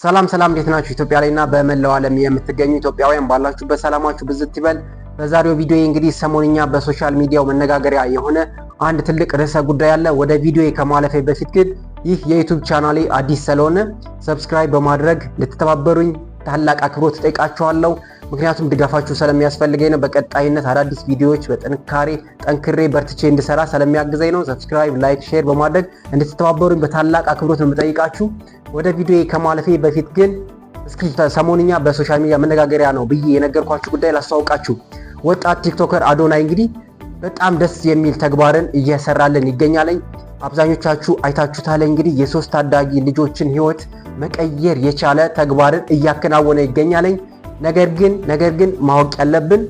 ሰላም እንዴት ናችሁ? ኢትዮጵያ ላይና በመላው ዓለም የምትገኙ ኢትዮጵያውያን ባላችሁበት ሰላማችሁ ብዝት ይበል። በዛሬው ቪዲዮ እንግዲህ ሰሞንኛ በሶሻል ሚዲያው መነጋገሪያ የሆነ አንድ ትልቅ ርዕሰ ጉዳይ አለ። ወደ ቪዲዮ ከማለፌ በፊት ግን ይህ የዩቲዩብ ቻናሌ አዲስ ስለሆነ ሰብስክራይብ በማድረግ ልትተባበሩኝ ታላቅ አክብሮት ጠይቃችኋለሁ። ምክንያቱም ድጋፋችሁ ስለሚያስፈልገኝ ነው። በቀጣይነት አዳዲስ ቪዲዮዎች በጥንካሬ ጠንክሬ በርትቼ እንድሰራ ስለሚያግዘኝ ነው። ሰብስክራይብ፣ ላይክ፣ ሼር በማድረግ እንድትተባበሩኝ በታላቅ አክብሮት ነው የምጠይቃችሁ። ወደ ቪዲዮ ከማለፌ በፊት ግን እስኪ ሰሞንኛ በሶሻል ሚዲያ መነጋገሪያ ነው ብዬ የነገርኳችሁ ጉዳይ ላስተዋውቃችሁ። ወጣት ቲክቶከር አዶናይ እንግዲህ በጣም ደስ የሚል ተግባርን እየሰራልን ይገኛል። አብዛኞቻችሁ አይታችሁታል። እንግዲህ የሶስት ታዳጊ ልጆችን ህይወት መቀየር የቻለ ተግባርን እያከናወነ ይገኛል። ነገር ግን ማወቅ ያለብን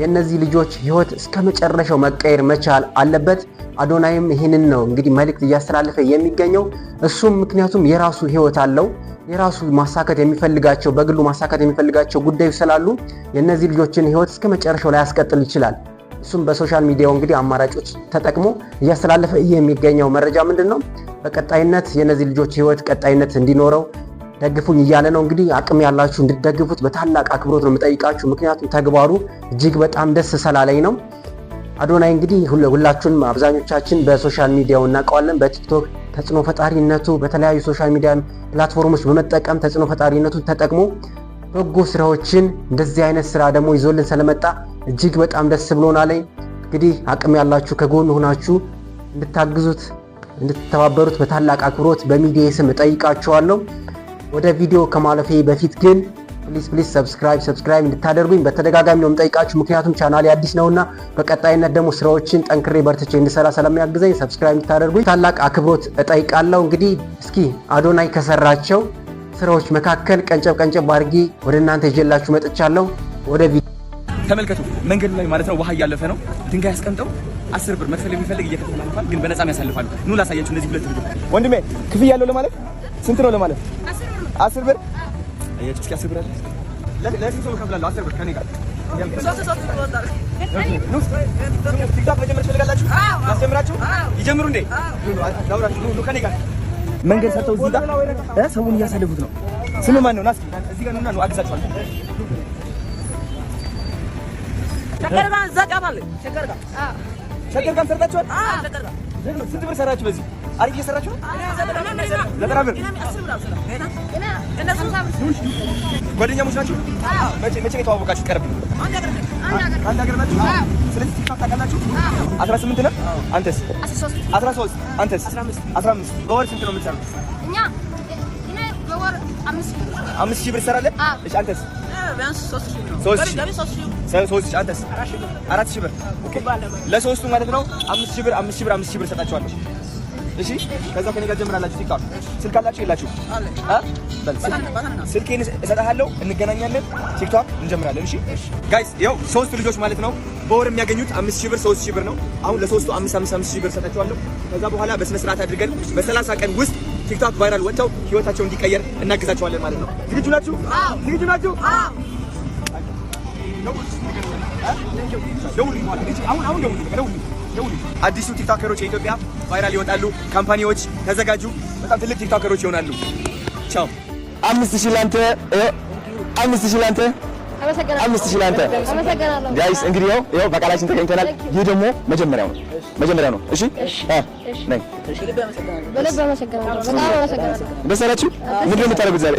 የእነዚህ ልጆች ህይወት እስከ መጨረሻው መቀየር መቻል አለበት። አዶናይም ይህንን ነው እንግዲህ መልእክት እያስተላለፈ የሚገኘው። እሱም ምክንያቱም የራሱ ህይወት አለው። የራሱ ማሳካት የሚፈልጋቸው በግሉ ማሳካት የሚፈልጋቸው ጉዳዮች ስላሉ የእነዚህ ልጆችን ህይወት እስከ መጨረሻው ላይ ያስቀጥል ይችላል። እሱም በሶሻል ሚዲያው እንግዲህ አማራጮች ተጠቅሞ እያስተላለፈ የሚገኘው መረጃ ምንድነው? በቀጣይነት የእነዚህ ልጆች ህይወት ቀጣይነት እንዲኖረው ደግፉኝ እያለ ነው። እንግዲህ አቅም ያላችሁ እንድትደግፉት በታላቅ አክብሮት ነው የምጠይቃችሁ። ምክንያቱም ተግባሩ እጅግ በጣም ደስ ስላለኝ ነው። አዶናይ እንግዲህ ሁላችሁንም አብዛኞቻችን በሶሻል ሚዲያው እናውቀዋለን። በቲክቶክ ተጽዕኖ ፈጣሪነቱ በተለያዩ ሶሻል ሚዲያ ፕላትፎርሞች በመጠቀም ተጽዕኖ ፈጣሪነቱን ተጠቅሞ በጎ ስራዎችን እንደዚህ አይነት ስራ ደግሞ ይዞልን ስለመጣ እጅግ በጣም ደስ ብሎናል። እንግዲህ አቅም ያላችሁ ከጎን ሆናችሁ እንድታግዙት እንድትተባበሩት በታላቅ አክብሮት በሚዲያ ስም እጠይቃችኋለሁ። ወደ ቪዲዮ ከማለፌ በፊት ግን ፕሊዝ ሰብስክራይብ እንድታደርጉኝ በተደጋጋሚ ነው የምጠይቃችሁ። ምክንያቱም ቻናሌ አዲስ ነውና በቀጣይነት ደግሞ ስራዎችን ጠንክሬ በርትቼ እንድሰራ ስለሚያግዘኝ ሰብስክራይብ እንድታደርጉኝ ታላቅ አክብሮት እጠይቃለሁ። እንግዲህ እስኪ አዶናይ ከሰራቸው ስራዎች መካከል ቀንጨብ አድርጌ ወደ እናንተ ይዤላችሁ መጥቻለሁ። ወደ ቪዲዮ ተመልከቱ። መንገድ ላይ ማለት ነው ውሃ እያለፈ ነው። ድንጋይ አስቀምጠው 10 ብር መክፈል የሚፈልግ እየከፈለ ያልፋል፣ ግን በነፃም ያሳልፋሉ። ኑ ላሳያችሁ። እነዚህ ሁለት ልጆች ወንድሜ ክፍያ ያለው ለማለት ስንት ነው ለማለት 10 ብር አያችሁ። እስኪ 10 ብር አለ ለዚህ ሰው ከፍላለሁ 10 ብር ከኔ ጋር ቲክቶክ መጀመር ትፈልጋላችሁ? አስተምራችሁ ይጀምሩ እንዴ? ኑ ከኔ ጋር መንገድ ሰርተው እዚህ ጋር ሰውን እያሳለፉት ነው። ስሙ ማን ነው? ና እስኪ እዚህ ጋር ኑና ነው አግዛችኋለሁ። ሸከርጋን ዘቃባል ሸከርጋን ሰርታችኋል? ስንት ብር ሰራችሁ? በዚህ አሪፍ እየሰራችሁ ነው። ዘጠና ብር ጓደኛሞች ናችሁ? መቼ የተዋወቃችሁ? ቀረብ አንድ ሀገር ናችሁ? ስለዚህ ቲክቶክ ታውቃላችሁ? 18 ነው። አንተስ? 13 አንተስ? 15 በወር ስንት ነው የምትሰሩት? እኛ በወር 5,000 ብር ትሰራለህ? እሺ አንተስ? ቢያንስ 3,000 ነው። 3,000 አንተስ? 4,000 ብር። ኦኬ ለሶስቱ ማለት ነው 5,000 ብር ሰጣችኋለሁ። እሺ ከዛ ከኔ ጋር ጀምራላችሁ። ቲክቶክ ስልክ አላችሁ የላችሁ? ስልኬን እሰጥሃለሁ፣ እንገናኛለን፣ ቲክቶክ እንጀምራለን። እሺ ጋይስ ይኸው ሶስት ልጆች ማለት ነው በወር የሚያገኙት 5,000 ብር 3,000 ብር ነው። አሁን ለሶስቱ 5,000 ብር ሰጣችኋለሁ። ከዛ በኋላ በስነ ስርዓት አድርገን በ30 ቀን ውስጥ ቲክቶክ ቫይራል ወጥተው ህይወታቸው እንዲቀየር እናግዛቸዋለን ማለት ነው። ዝግጁ ናችሁ? ዝግጁ ናችሁ? አዲሱ ቲክቶከሮች የኢትዮጵያ ቫይራል ይወጣሉ። ካምፓኒዎች ተዘጋጁ። በጣም ትልቅ ቲክቶከሮች ይሆናሉ። ቻው። 5,000 ላንተ፣ 5,000 ላንተ፣ 5,000 ላንተ። ጋይስ እንግዲህ ይኸው በቃላችን ተገኝተናል። ይህ ደግሞ መጀመሪያው ነው። እሺ ነይ። በልብ አመሰግናለሁ። በጣም አመሰግናለሁ። ደስ አላችሁ? ምንድን ነው የምታደርጉት ዛሬ?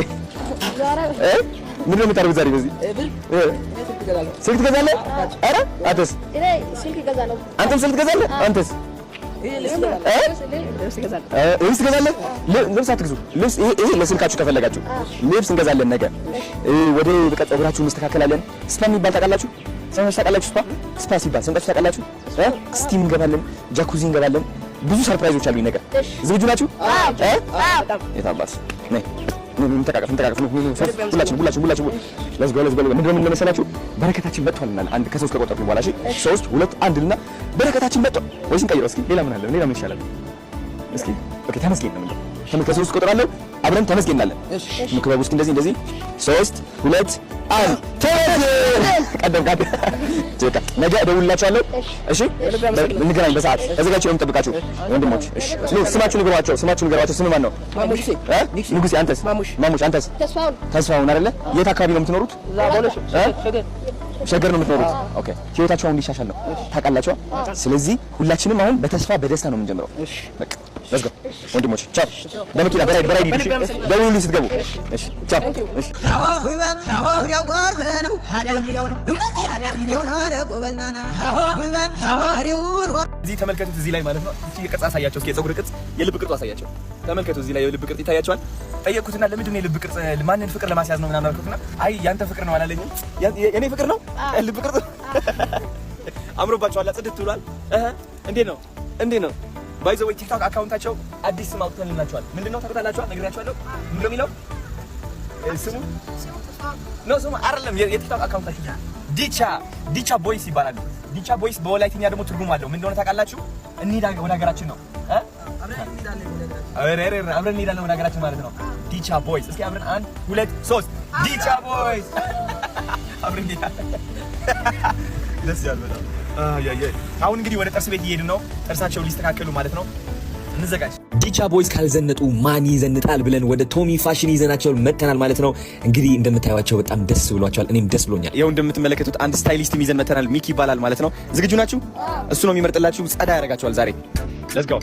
ምንድን ነው የምታደርጉት ዛሬ? በዚህ ስልክ ትገዛለህ? ኧረ አንተስ? አንተም ስልክ ትገዛለህ? አንተስ? ልብስ ትገዛለህ? ልብስ አትግዙ። ይሄ ለስልካችሁ ከፈለጋችሁ ልብስ እንገዛለን ነገ። ወደ በቀጥ ፀጉራችሁን እንስተካከላለን። ስፓ የሚባል ታውቃላችሁ? ታውቃላችሁ? ስፓ ሲባል ሰምታችሁ ታውቃላችሁ? ስቲም እንገባለን፣ ጃኩዚ እንገባለን። ብዙ ሰርፕራይዞች አሉኝ ነገ። ዝግጁ ናችሁ? የታባት ነይ እንተቃቀፍ ሁላችን ምንድን ነው መሰላችሁ? በረከታችን መጥቷል እና አንድ ከሶስት ከቆጠርኩ በኋላ እሺ 3 2 1 እና በረከታችን መጥቷል። ወይስ እንቀይረው? እስኪ ሌላ ምን አለ? ሌላ ምን ይሻላል? እስኪ ኦኬ ተመስገን ነው። ተመልከቱ። 3 ቁጥር አለው አብረን ተመስገን እንላለን። ክበብ ውስጥ እንደዚህ 3 2 1 ቀደም ነገ እደውልላችኋለሁ። እሺ እንገናኝ በሰዓት እዘጋችሁ ነው የምጠብቃችሁ ወንድሞች። እሺ ስማችሁን ንገሯቸው። ስም ማን ነው? ንጉሴ። አንተስ? ማሙሽ። አንተስ? ተስፋውን አይደለ? የት አካባቢ ነው የምትኖሩት? ሸገር ነው የምትኖሩት? ኦኬ። ህይወታችሁ አሁን ሊሻሻል ነው ታውቃላችሁ። ስለዚህ ሁላችንም አሁን በተስፋ በደስታ ነው የምንጀምረው። በቃ let's go ወንድሞች። ቻው። በመኪና በራይ ዲሽ ደውሉልኝ ስትገቡ። እሺ ቻው። እሺ እዚህ ተመልከቱት። እዚህ ላይ ማለት ነው እስኪ ቅርጽ አሳያቸው። እስኪ የፀጉር ቅርጽ፣ የልብ ቅርጽ አሳያቸው። ተመልከቱ። እዚህ ላይ የልብ ቅርጽ ይታያቸዋል። ጠየቅኩትና ለምንድን ነው የልብ ቅርጽ? ማንን ፍቅር ለማስያዝ ነው ምናምን አልኩትና አይ ያንተ ፍቅር ነው አላለኝም። የኔ ፍቅር ነው ልብ ቅርጽ። አምሮባቸዋል። ጽድት ብሏል። እንዴት ነው ባይ ዘ ወይ ቲክቶክ አካውንታቸው አዲስ ስም አውጥተንላቸዋል። ምንድነው ታውቃላችኋል? ነግራችኋለሁ። ምንድነው የሚለው ስሙ አይደለም። የቲክቶክ አካውንታቸው ዲቻ ቦይስ ይባላሉ። ዲቻ ቦይስ በወላይትኛ ደግሞ ትርጉም አለው። ምን እንደሆነ ታውቃላችሁ? እንሂዳ ወደ ሀገራችን ነው። አብረን እንሄዳለን ወደ ሀገራችን ማለት ነው። ዲቻ ቦይስ። እስኪ አብረን 1 2 3 ዲቻ ቦይስ አብረን እንሄዳለን። ደስ ያለ በጣም አሁን እንግዲህ ወደ ጥርስ ቤት እየሄድን ነው። ጥርሳቸው ሊስተካከሉ ማለት ነው። እንዘጋጅ። ዲቻ ቦይስ ካልዘነጡ ማን ይዘንጣል ብለን ወደ ቶሚ ፋሽን ይዘናቸው መተናል ማለት ነው። እንግዲህ እንደምታዩቸው በጣም ደስ ብሏቸዋል። እኔም ደስ ብሎኛል። ይኸው እንደምትመለከቱት አንድ ስታይሊስት ይዘን መተናል። ሚኪ ይባላል ማለት ነው። ዝግጁ ናችሁ? እሱ ነው የሚመርጥላችሁ። ጸዳ ያደርጋቸዋል ዛሬ። ሌትስ ጎ።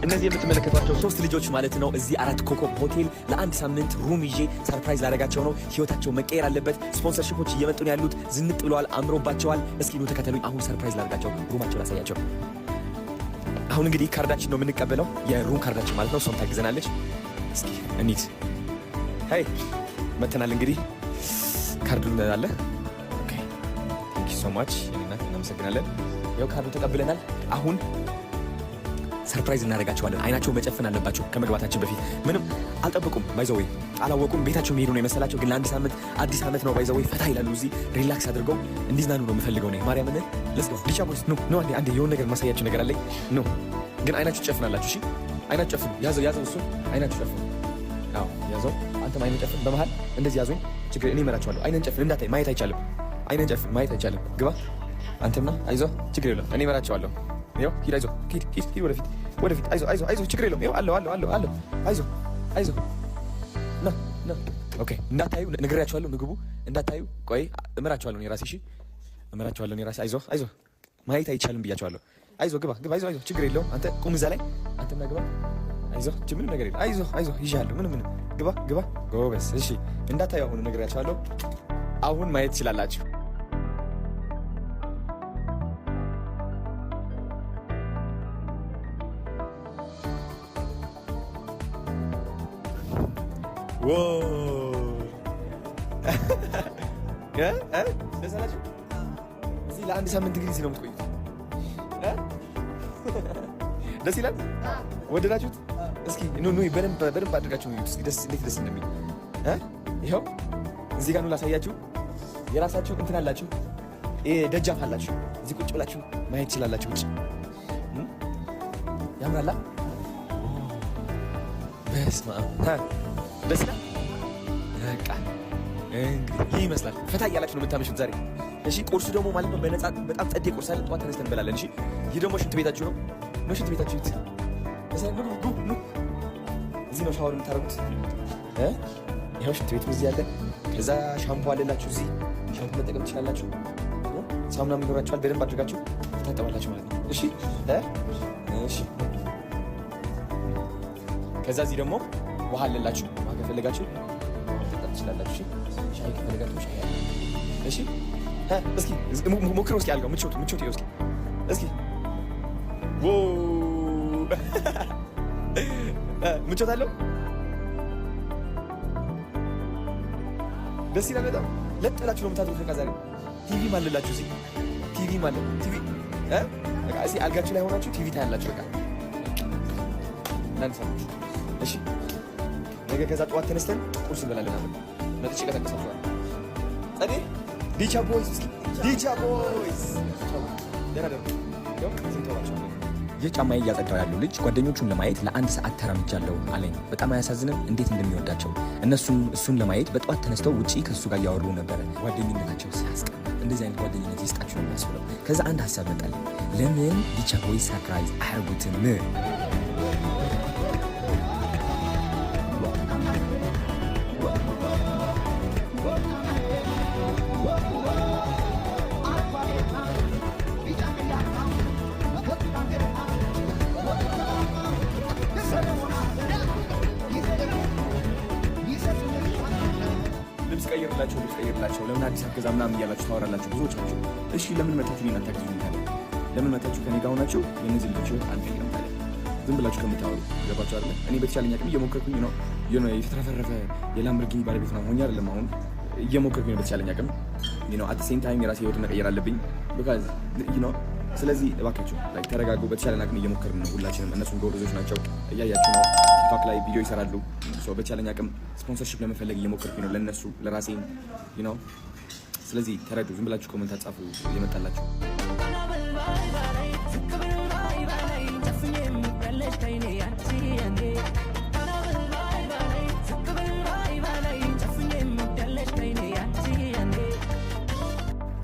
እነዚህ የምትመለከቷቸው 3 ልጆች ማለት ነው እዚህ 4 ኮከብ ሆቴል ለአንድ ሳምንት ሩም ይዤ ሰርፕራይዝ ላደርጋቸው ነው። ህይወታቸው መቀየር አለበት። ስፖንሰርሺፖች እየመጡ ነው ያሉት። ዝንጥ ብለዋል፣ አምሮባቸዋል። እስኪ ኑ ተከተሉኝ። አሁን ሰርፕራይዝ ላደርጋቸው፣ ሩማቸው ላሳያቸው። አሁን እንግዲህ ካርዳችን ነው የምንቀበለው፣ የሩም ካርዳችን ማለት ነው። እሷም ታግዘናለች። እስኪ እንሂድ። ሄይ መተናል። እንግዲህ ካርዱን አለ። ኦኬ ቴንክ ዩ ሶ ማች። እናመሰግናለን። ያው ካርዱ ተቀብለናል። አሁን ሰርፕራይዝ እናደርጋቸዋለን። አይናቸው መጨፈን አለባቸው ከመግባታችን በፊት። ምንም አልጠብቁም። ባይዘወይ አላወቁም። ቤታቸው የሚሄዱ ነው የመሰላቸው። ግን ለአንድ ሳምንት አዲስ ዓመት ነው። ባይዘወይ ፈታ ይላሉ። እዚህ ሪላክስ አድርገው እንዲዝናኑ ነው የምፈልገው ነው። ማርያምን ለስ ነው ዲቻ ቦይስ ኖ አንዴ የሆነ ነገር ማሳያችሁ ነገር አለኝ። ኖ ግን አይናችሁ ትጨፍናላችሁ። እሺ አይናችሁ ጨፍኑ። ያዘው እሱ አይናችሁ ጨፍኑ። አዎ ያዘው። አንተም አይነን ጨፍን። በመሃል እንደዚህ ያዙኝ። ችግር እኔ እመራቸዋለሁ። አይነን ጨፍን። እንዳታይ ማየት አይቻልም። አይነን ጨፍን። ማየት አይቻልም። ግባ አንተና አይዞህ። ችግር የለም። እኔ እመራቸዋለሁ። ይኸው ሂድ። አይዞህ ሂድ ወደፊት አይዞህ ችግር የለውም። ይኸው አለው አይዞህ ና ኦኬ። እንዳታዩ ነግሬያቸዋለሁ። ምግቡ እንዳታዩ። ቆይ እመራቸዋለሁ እኔ ራሴ። እሺ እመራቸዋለሁ እኔ ራሴ። አይዞህ ማየት አይቻልም ብያቸዋለሁ። አይዞህ ግባ አይዞህ ችግር የለውም። አንተ ቁም እዛ ላይ አንተና ግባ። አይዞህ ምንም ነገር የለም። አይዞህ ይዣለሁ። ምንም ግባ ጎበዝ። እሺ እንዳታዩ አሁን ነግሬያቸዋለሁ። አሁን ማየት ትችላላችሁ። ደስ አላችሁ? እዚህ ለአንድ ሳምንት እንግዲህ ነው የምትቆዩት። ደስ ይላል። ወደዳችሁት? እስኪ በደንብ አድርጋችሁ እስኪ እንዴት ደስ እንደሚል ይኸው እዚህ ጋር ነው ላሳያችሁ። የራሳችሁ እንትን አላችሁ፣ ደጃፍ አላችሁ። እዚህ ቁጭ ብላችሁ ማየት ትችላላችሁ። ውጭ ያምራላ። በስመ አብ ደስ ይላል። በቃ እንግዲህ ይህ ይመስላል። ፈታ እያላችሁ ነው የምታመሹት ዛሬ። እሺ ቁርሱ ደግሞ ማለት ነው በነፃ በጣም ጸዴ ቁርስ አለ። ጠዋት ተነስተን እንበላለን። እሺ ይህ ደግሞ ሽንት ቤታችሁ ነው። ሽንት ቤታችሁ እዚህ ነው ሻወር የምታደርጉት። ይኸው ሽንት ቤቱ እዚህ ያለ። ከዛ ሻምፖ አለላችሁ እዚህ። ሻምፖ መጠቀም ትችላላችሁ። ሳሙና ይኖራችኋል። በደንብ አድርጋችሁ ታጠባላችሁ ማለት ነው። እሺ ከዛ እዚህ ደግሞ ውሃ አለላችሁ። ውሃ ከፈለጋችሁ መጠጣት ትችላላችሁ። ሻይ ከፈለጋችሁ ሻይ አለ። እሺ እስኪ ሞክሩ እስኪ አልጋው ምቾት ይኸው እስኪ ዎ ምቾት አለው። ደስ ይላል በጣም። ለጥ ብላችሁ ነው የምታድሩት። በቃ ዛሬ ቲቪም አለላችሁ እዚህ ቲቪም አለ። ቲቪ በቃ እዚህ አልጋችሁ ላይ ሆናችሁ ቲቪ ታያላችሁ። በቃ እናንሳችሁ። እሺ ነገ ከዛ ጠዋት ተነስተን ቁርስ እንበላለን። አሁን መጥቼ ቀጠቀሳችኋል። ጸዴ ዲቻ ቦይስ ዲቻ ቦይስ ደህና ደሩ ነው ዝንተዋቸው። ይህ ጫማዬ እያጸዳው ያለው ልጅ ጓደኞቹን ለማየት ለ1 ሰዓት ተራምጃለሁ አለኝ። በጣም አያሳዝንም? እንዴት እንደሚወዳቸው እሱን ለማየት በጠዋት ተነስተው ውጪ ከሱ ጋር እያወሩ ነበረ። ጓደኝነታቸው ሲያስቀና እንደዚህ አይነት ጓደኝነት ይስጣችሁ ነው የሚያስብለው። ከዛ አንድ ሀሳብ መጣልኝ። ለምን ዲቻ ቦይስ ሰርፕራይዝ አያርጉትም? ልብስ ቀይርላቸው ለምን አዲስ አገዛ ምናምን እያላችሁ ታወራላችሁ ብዙዎቻችሁ። እሺ ለምን መታችሁ እኔን አታግዙኝ ታዲያ? ለምን መታችሁ ከኔ ጋር ሆናችሁ የእነዚህ ልጆች ህይወት አንቀይርም ታዲያ? ዝም ብላችሁ ከምታወሩ ገባችሁ አይደለ? እኔ በተቻለኝ አቅም እየሞከርኩኝ ነው። የተትረፈረፈ የላምበርጊኒ ባለቤት ምናምን ሆኜ አይደለም፣ አሁን እየሞከርኩኝ ነው በተቻለኝ አቅም። አት ሴም ታይም የራሴ ህይወት መቀየር አለብኝ። ስለዚህ እባካችሁ ተረጋጉ። በተቻለን አቅም እየሞከርን ነው ሁላችንም። እነሱም ጎበዞች ናቸው፣ እያያችሁ ነው። ቲክቶክ ላይ ቪዲዮ ይሰራሉ። በተቻለኝ አቅም ስፖንሰርሺፕ ለመፈለግ እየሞከርኩኝ ነው ለእነሱ ለራሴም። ስለዚህ ተረዱ። ዝም ብላችሁ ኮመንት አጻፉ እየመጣላችሁ።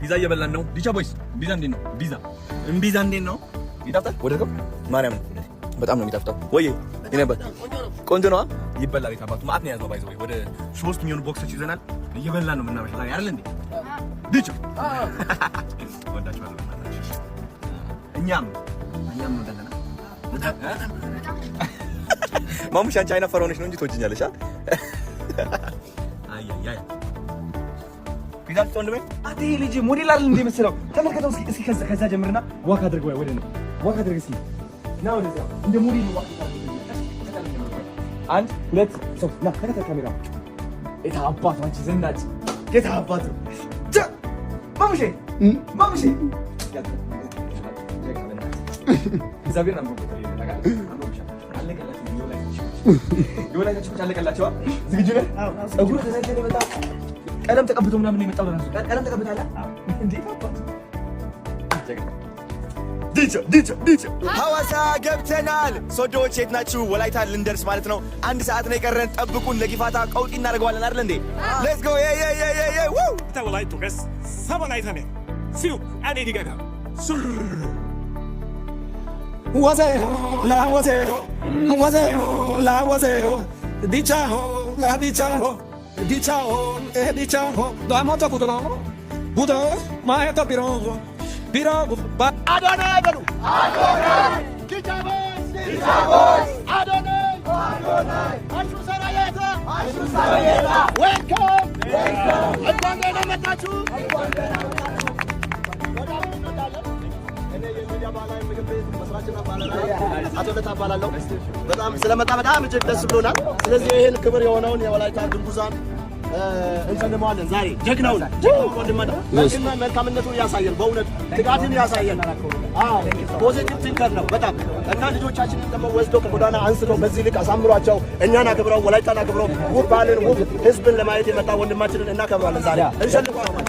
ፒዛ እየበላን ነው። ዲቻ ቦይስ ፒዛ እንዴት ነው? ፒዛ እንዴት ነው? ይጣፍጣል? ወደድከው? ማርያም በጣም ነው የሚጣፍጠው። ወይ ይነበር ቆንጆ ነው። ይበላል። የታባቱ ማአት ነው ያዘው። ባይዘው ወደ 3 የሚሆኑ ቦክሶች ይዘናል። እየበላን ነው የምናመሸው ዛሬ አይደል እንዴ? ዲቻ ወዳችኋለሁ። እኛም ነው ደህና ማሙሽ አንቺ አይነ ፈራው ነሽ ነው እንጂ ትወጂኛለሽ። አይ ፒዛ ወንድሜ አቴ ልጅ ሞዴል አይደል እንደ መሰለው ተመልከተው እስኪ ከዛ ጀምርና ዋክ አድርግ ወይ ወደ ነው ዋክ አድርግ እስኪ ና ወደዛ እንደ ሞዴል ዋክ አድርግ። 1 2 3 ና ተከታታይ ካሜራ እታ አባቱ አንቺ ዘናጭ ጌታ አባቱ ማሙሼ እግዚአብሔር ነው አለቀላችሁ። ዝግጁ ነህ? ፀጉሩ ተዘግቶ የመጣ ቀለም ተቀብቶ ምናምን የመጣው ለራሱ ቀለም ተቀብታለህ እንዴ? ዲቻ ሐዋሳ ገብተናል። ሶዶዎች የት ናችሁ? ወላይታ ልንደርስ ማለት ነው። 1 ሰዓት ነው የቀረን። ጠብቁን። ለጊፋታ ቀውጢ እናደርገዋለን አይደል እንዴ? ሌትስ ጎ ው ወላይቱ ገስ ሰበላይታ ነው ሲዩ አኔ ዲጋጋ በጣም ስለመጣ በጣም እጅግ ደስ ብሎናል። ስለዚህ ይሄን ክብር የሆነውን የወላይታ ድንጉዛን እንሰንመዋለን ዛሬ። ጀግናውን ወንድማና መልካምነቱን ያሳየን፣ በእውነት ትጋትን ያሳየን። ፖዚቲቭ ቲንከር ነው በጣም እና ልጆቻችንን ደግሞ ወስዶ ከጎዳና አንስቶ በዚህ ልክ አሳምሯቸው እኛን አክብረው ወላይታን አክብረው ውብ ባህልን ውብ ህዝብን ለማየት የመጣ ወንድማችንን እናከብራለን ዛሬ እንሸልቀዋለን።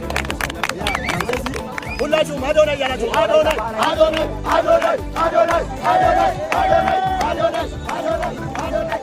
ሁላችሁም አዶናይ ያላችሁ አዶናይ አዶናይ አዶናይ አዶናይ አዶናይ አዶናይ አዶናይ አዶናይ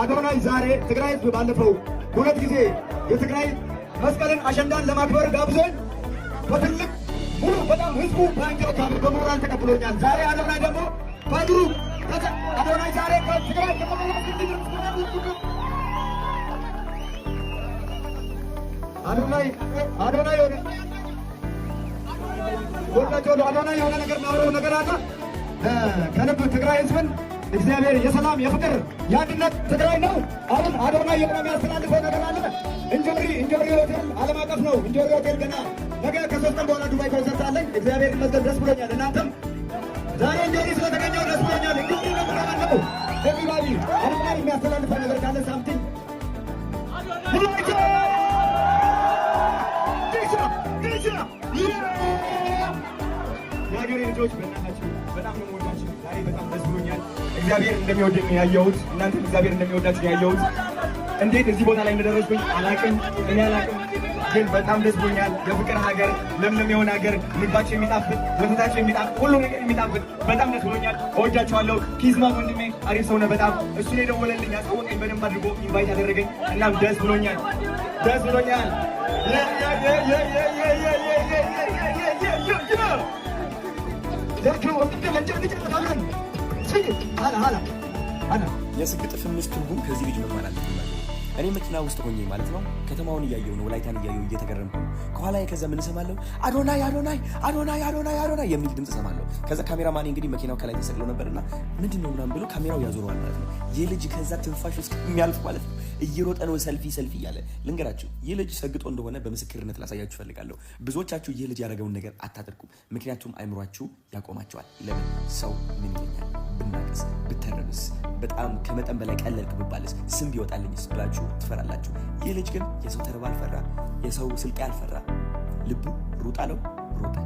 አዶናይ ዛሬ ትግራይ ህዝብ ባለፈው ሁለት ጊዜ የትግራይ መስቀልን አሸንዳን ለማክበር ጋብዞኝ በትልቅ ሙሉ በጣም ህዝቡ ባንጃው በሞራል ተቀብሎኛል። ዛሬ አዶናይ ደግሞ በእግሩ አዶናይ ዛሬ ከትግራይ አዶናይ የሆነ ነገር ማብረው ነገር አለ ከልብ ትግራይ ህዝብን እግዚአብሔር የሰላም የፍቅር የአንድነት ትግራይ ነው። አሁን አዶናይ የሚያስተላልፈው ነገር አለ። እንጆሪ ሆቴል ዓለም አቀፍ ነው። እንጆሪ ሆቴል ገና ነገ ከ3 ቀን በኋላ ዱባይ ኮንሰርት አለኝ። እግዚአብሔር ይመስገን ደስ ብሎኛል። እናንተም ዛሬ እንጆሪ ስለተገኘው ደስ ብሎኛል። እንግዲህ ነው ኤቭሪባዲ አዶናይ የሚያስተላልፈው ነገር ካለ ሳምቲንግ የሀገሬ ልጆች በእናታችሁ በጣም ነው የምወዳችሁ። ዛሬ በጣም ደስ ብሎኛል። እግዚአብሔር እንደሚወደኝ ያየሁት፣ እናንተም እግዚአብሔር እንደሚወዳችሁ ያየሁት። እንዴት እዚህ ቦታ ላይ እንደደረስኩኝ አላቅም፣ እኔ አላቅም፣ ግን በጣም ደስ ብሎኛል። የፍቅር ሀገር፣ ለምለም የሆነ ሀገር፣ ምግባቸው የሚጣፍጥ ወተታቸው የሚጣፍጥ ሁሉ ነገር የሚጣፍጥ በጣም ደስ ብሎኛል። እወዳችኋለሁ። ኪዝማ ወንድሜ አሪፍ ሰው ነህ በጣም እሱ ነው የደወለልኝ፣ ያሳወቀኝ፣ በደንብ አድርጎ ኢንቫይት ያደረገኝ። እናም ደስ ብሎኛል፣ ደስ ብሎኛል። የስግጥ ፍምስ ትርጉም ከዚህ ልጅ መማር አለብኝ። እኔ መኪና ውስጥ ሆኜ ማለት ነው ከተማውን እያየሁ ነው፣ ወላይታን እያየሁ እየተገረምኩ ነው። ከኋላ ከዛ ምን እሰማለሁ? አዶናይ አዶናይ አዶናይ አዶናይ አዶናይ የሚል ድምፅ እሰማለሁ። ከዛ ካሜራማኔ እንግዲህ መኪናው ከላይ ተሰቅሎ ነበርና ምንድን ነው ምናምን ብሎ ካሜራው ያዞረዋል ማለት ነው። ይህ ልጅ ከዛ ትንፋሽ ውስጥ የሚያልፍ ማለት ነው እየሮጠ ነው ሰልፊ እያለ። ልንገራችሁ፣ ይህ ልጅ ሰግጦ እንደሆነ በምስክርነት ላሳያችሁ እፈልጋለሁ። ብዙዎቻችሁ ይህ ልጅ ያደረገውን ነገር አታደርጉም፣ ምክንያቱም አይምሯችሁ ያቆማቸዋል። ለምን ሰው ምን ይለኛል ብናቀስ ብተረብስ በጣም ከመጠን በላይ ቀለልክ ብባልስ ስም ቢወጣልኝስ ብላችሁ ትፈራላችሁ። ይህ ልጅ ግን የሰው ተርባ አልፈራ፣ የሰው ስልጤ አልፈራ። ልቡ ሩጥ አለው ሮጠ።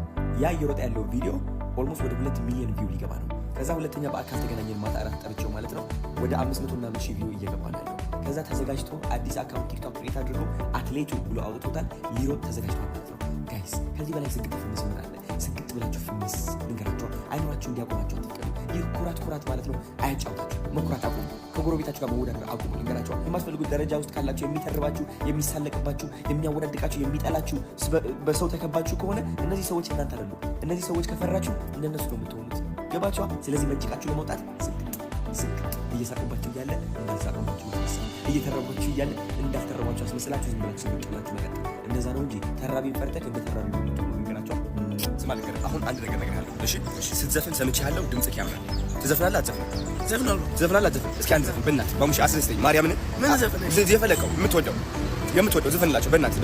ያ እየሮጠ ያለው ቪዲዮ ኦልሞስት ወደ 2 ሚሊዮን ቪው ሊገባ ነው። ከዛ ሁለተኛ በአካል ተገናኘን ማታ 4 ጠርቼው ማለት ነው ወደ 500 ሺህ ቪው እየገባ ነው ያለው። ከዛ ተዘጋጅቶ አዲስ አካውንት ቲክቶክ ክሬት አድርጎ አትሌቱ ብሎ አውጥቶታል። ሊሮጥ ተዘጋጅቷል ማለት ነው። ጋይስ ከዚህ በላይ ስግጥ ፍምስ ምን አለ? ስግጥ ብላችሁ ፍምስ ልንገራችሁ፣ አይኖራችሁ እንዲያቆማችሁ አትፍቀዱ። ይህ ኩራት ማለት ነው። አያጫውታችሁ። መኩራት አቁሙ። ከጎረቤታችሁ ጋር መወዳደር አቁሙ። ልንገራችሁ፣ የማትፈልጉት ደረጃ ውስጥ ካላችሁ፣ የሚተርባችሁ፣ የሚሳለቅባችሁ፣ የሚያወዳድቃችሁ፣ የሚጠላችሁ፣ በሰው ተከባችሁ ከሆነ እነዚህ ሰዎች እናንተ አይደሉም። እነዚህ ሰዎች ከፈራችሁ እንደነሱ ነው የምትሆኑት። ገባችኋ? ስለዚህ መጭቃችሁ ለመውጣት ስግጥ እየሳቁባችሁ እያለ እንዳልሳቁባችሁ እየተረባችሁ እያለ እንዳልተረባችሁ አስመስላችሁ ዝም ብላችሁ ስግጥላችሁ መቀጠል። እንደዛ ነው እንጂ ተራቢን ፈርተህ እንደ ተራቢ ነው የምትሆኑ። ልንገራችሁ፣ ስማ ልንገርህ፣ አሁን አንድ ነገር እነግርሃለሁ። እሺ፣ ስትዘፍን ሰምቼሃለሁ። ድምፅህ ያምራል። ትዘፍናለህ አትዘፍንም? ትዘፍናለህ አትዘፍንም? እስኪ አንድ ዘፍን በእናትህ በሙሽ አስደስተኝ። ማርያምን ምን ዘፍን? የፈለቀው የምትወደው ዝፍንላቸው በእናትህ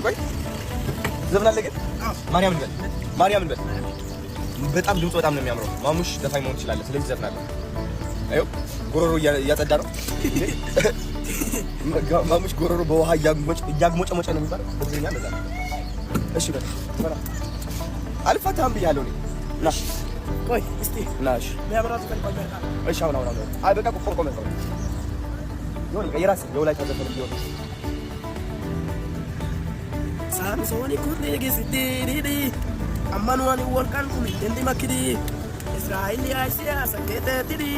ቆይ ትዘፍናለህ ግን ማርያምን በል። በጣም ድምፁ በጣም ነው የሚያምረው። ማሙሽ ዘፋኝ መሆን ትችላለህ። ስለዚህ ዘፍናለህ። አዩ ጎሮሮ እያጸዳ ነው ማሙሽ። ጎሮሮ በውሃ እያግሞጨሞጨ ነው የሚባለው በትግርኛ እንደዛ ነው። እሺ በል ተፈራ አልፈታም ብያለሁ። ና ቆይ እስቲ ናሽ የሚያምራት ከልባኛ። እሺ አሁን አይ በቃ ቆርቆ ነው የራስህ የወላይታ ዘፈን ቢሆን ሳምሶኒ ኩኔ ገስዲዲ አማኑዋኒ ወርቃን ኩኒ እንዲ ማኪዲ Israel ya sia sakete tidi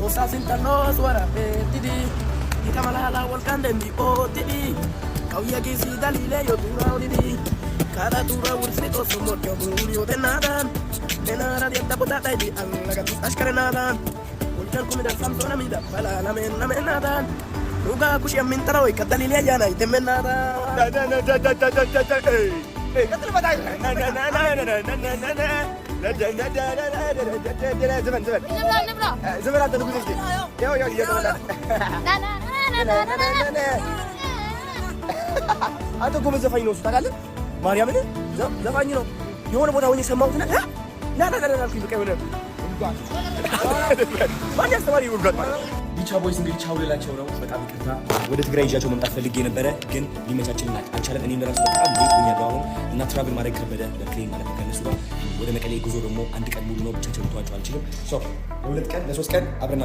Osa sintano suara petidi Ika malala volcan de mi otidi Kauya kisi dalile yo tura odidi Cada tura ursi to sumor que murió de nada De nada dieta potata y alaga tus ashkarenada Volcan comida samsona mida para la menada Nuga kushia mintaro y catalile yana y temenada Hey, kata lepas air. Zaman ada tunggu sedikit. Yo. Atau gue ዘፋኝ ነው ታውቃለህ? ማርያምን ዘፋኝ ነው። የሆነ ቦታ ሆኜ ሰማሁት እና አልኩኝ በቃ የሆነ ማን ያስተማሪ ይውልጋት ማለት ቢቻ ቦይስ እንግዲህ ቻው ልላቸው ነው። በጣም ይቅርታ ወደ ትግራይ ይዣቸው መምጣት ፈልጌ ነበረ፣ ግን ሊመቻችልን አልቻለም። እኔም ለራሱ በጣም ሌት ሆኛለሁ አሁን እና ትራቭል ማድረግ ከበደ በፕሌን ማለት ነው ከእነሱ ጋር። ወደ መቀሌ ጉዞ ደግሞ አንድ ቀን ሙሉ ነው፣ ብቻቸውን ልተዋቸው አልችልም። ለ2 ቀን ለ3 ቀን አብረና